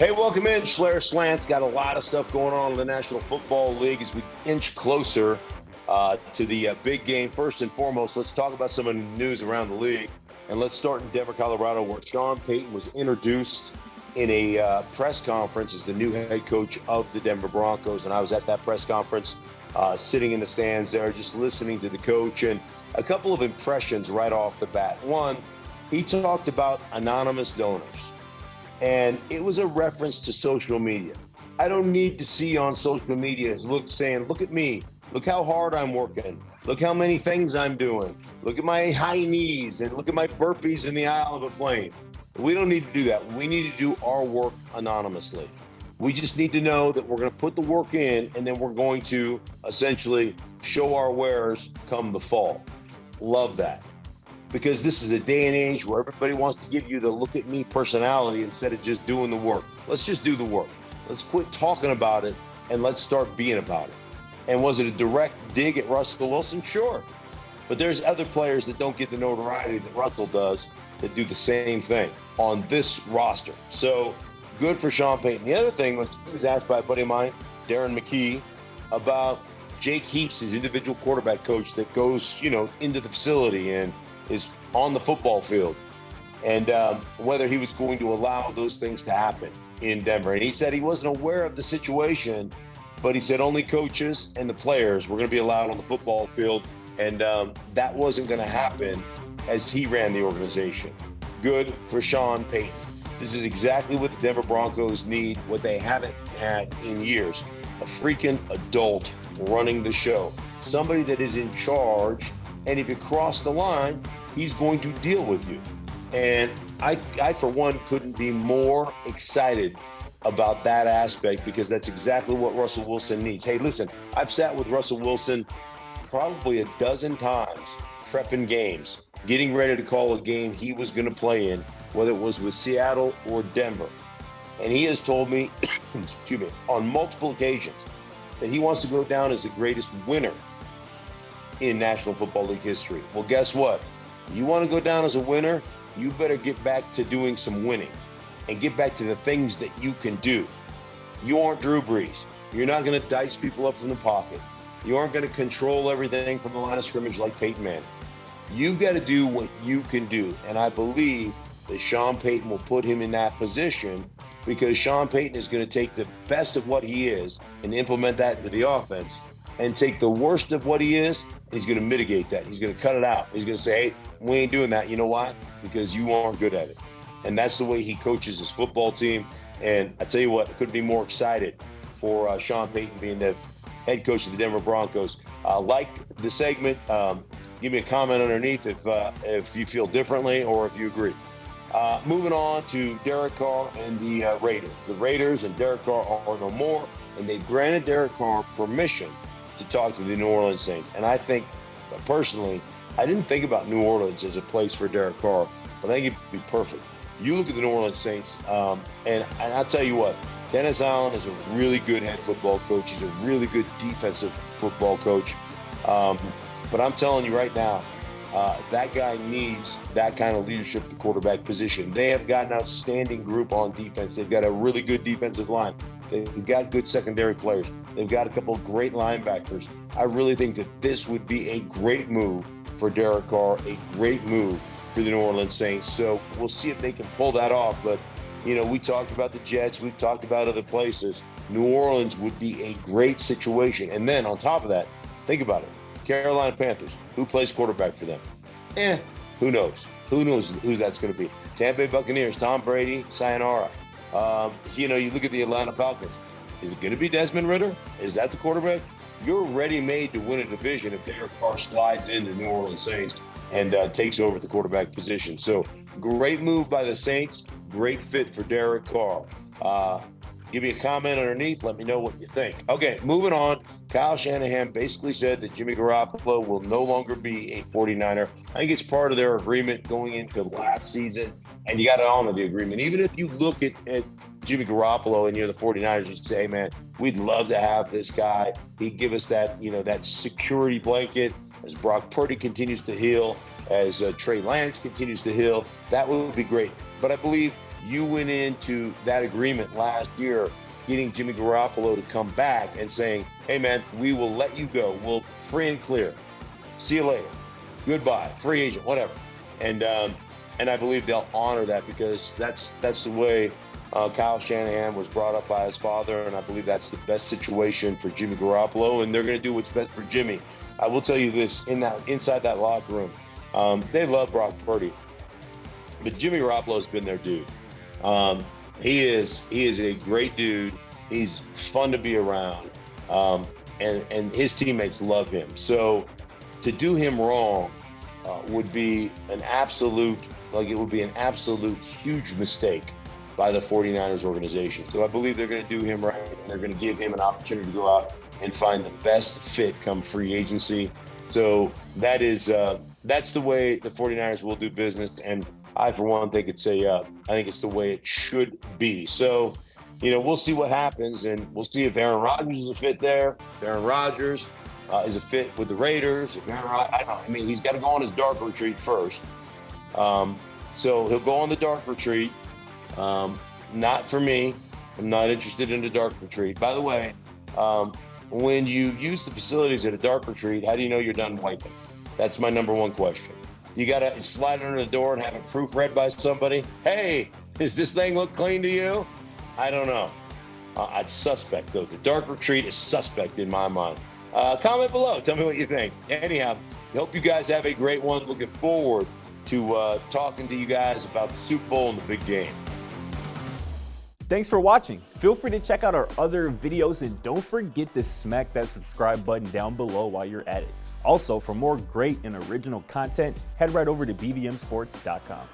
Hey, welcome in, Schlereth Slants. Got a lot of stuff going on in the National Football League as we inch closer to the big game. First and foremost, let's talk about some of the news around the league. And let's start in Denver, Colorado, where Sean Payton was introduced in a press conference as the new head coach of the Denver Broncos. And I was at that press conference, sitting in the stands there, just listening to the coach. And a couple of impressions right off the bat. One, he talked about anonymous donors. And it was a reference to social media. I don't need to see on social media saying, look at me, look how hard I'm working, look how many things I'm doing, look at my high knees and look at my burpees in the aisle of a plane. We don't need to do that. We need to do our work anonymously. We just need to know that we're going to put the work in and then we're going to essentially show our wares come the fall. Love that. Because this is a day and age where everybody wants to give you the look at me personality instead of just doing the work. Let's just do the work. Let's quit talking about it and let's start being about it. And was it a direct dig at Russell Wilson? Sure. But there's other players that don't get the notoriety that Russell does that do the same thing on this roster. So good for Sean Payton. The other thing was, he was asked by a buddy of mine, Darren McKee, about Jake Heaps, his individual quarterback coach that goes, into the facility and is on the football field, and whether he was going to allow those things to happen in Denver. And he said he wasn't aware of the situation, but he said only coaches and the players were going to be allowed on the football field, and that wasn't going to happen as he ran the organization. Good for Sean Payton. This is exactly what the Denver Broncos need, what they haven't had in years. A freaking adult running the show. Somebody that is in charge. And if you cross the line, he's going to deal with you. And I, for one, couldn't be more excited about that aspect because that's exactly what Russell Wilson needs. Hey, listen, I've sat with Russell Wilson probably a dozen times, prepping games, getting ready to call a game he was going to play in, whether it was with Seattle or Denver. And he has told me, on multiple occasions that he wants to go down as the greatest winner in National Football League history. Well, guess what? You want to go down as a winner, you better get back to doing some winning and get back to the things that you can do. You aren't Drew Brees. You're not going to dice people up from the pocket. You aren't going to control everything from the line of scrimmage like Peyton Manning. You've got to do what you can do. And I believe that Sean Payton will put him in that position because Sean Payton is going to take the best of what he is and implement that into the offense, and take the worst of what he is, and he's going to mitigate that. He's going to cut it out. He's going to say, hey, we ain't doing that. You know why? Because you aren't good at it. And that's the way he coaches his football team. And I tell you what, I couldn't be more excited for Sean Payton being the head coach of the Denver Broncos. Like the segment, give me a comment underneath if you feel differently or if you agree. Moving on to Derek Carr and the Raiders. The Raiders and Derek Carr are no more, and they've granted Derek Carr permission to talk to the New Orleans Saints. And I think, personally, I didn't think about New Orleans as a place for Derek Carr, but I think it'd be perfect. You look at the New Orleans Saints, and I'll tell you what, Dennis Allen is a really good head football coach. He's a really good defensive football coach. But I'm telling you right now, that guy needs that kind of leadership at the quarterback position. They have got an outstanding group on defense. They've got a really good defensive line. They've got good secondary players. They've got a couple of great linebackers. I really think that this would be a great move for Derek Carr, a great move for the New Orleans Saints. So we'll see if they can pull that off. But, we talked about the Jets. We've talked about other places. New Orleans would be a great situation. And then on top of that, think about it. Carolina Panthers, who plays quarterback for them? Who knows? Who knows who that's going to be? Tampa Bay Buccaneers, Tom Brady, sayonara. You look at the Atlanta Falcons. Is it going to be Desmond Ridder? Is that the quarterback? You're ready-made to win a division if Derek Carr slides into New Orleans Saints and takes over the quarterback position. So great move by the Saints. Great fit for Derek Carr. Give me a comment underneath. Let me know what you think. Okay, moving on. Kyle Shanahan basically said that Jimmy Garoppolo will no longer be a 49er. I think it's part of their agreement going into last season, and you got to honor the agreement. Even if you look at Jimmy Garoppolo and you're the 49ers, you say, hey, man, we'd love to have this guy. He'd give us that, that security blanket as Brock Purdy continues to heal, as Trey Lance continues to heal. That would be great. But I believe you went into that agreement last year, getting Jimmy Garoppolo to come back and saying, hey, man, we will let you go. We'll free and clear. See you later. Goodbye. Free agent, whatever. And I believe they'll honor that because that's the way Kyle Shanahan was brought up by his father, and I believe that's the best situation for Jimmy Garoppolo, and they're going to do what's best for Jimmy. I will tell you this, inside that locker room, they love Brock Purdy, but Jimmy Garoppolo's been their dude. He is a great dude. He's fun to be around, and his teammates love him. So to do him wrong would be an absolute huge mistake by the 49ers organization. So I believe they're going to do him right, and they're going to give him an opportunity to go out and find the best fit come free agency. So that's the way the 49ers will do business, and I, for one, think I think it's the way it should be. So, we'll see what happens, and we'll see if Aaron Rodgers is a fit there. If Aaron Rodgers is a fit with the Raiders. If he's got to go on his dark retreat first. So he'll go on the dark retreat. Not for me. I'm not interested in the dark retreat. By the way, when you use the facilities at a dark retreat, how do you know you're done wiping? That's my number one question. You got to slide under the door and have it proofread by somebody. Hey, does this thing look clean to you? I don't know. I'd suspect, though. The dark retreat is suspect in my mind. Comment below. Tell me what you think. Anyhow, I hope you guys have a great one. Looking forward to talking to you guys about the Super Bowl and the big game. Thanks for watching. Feel free to check out our other videos, and don't forget to smack that subscribe button down below while you're at it. Also, for more great and original content, head right over to bvmsports.com.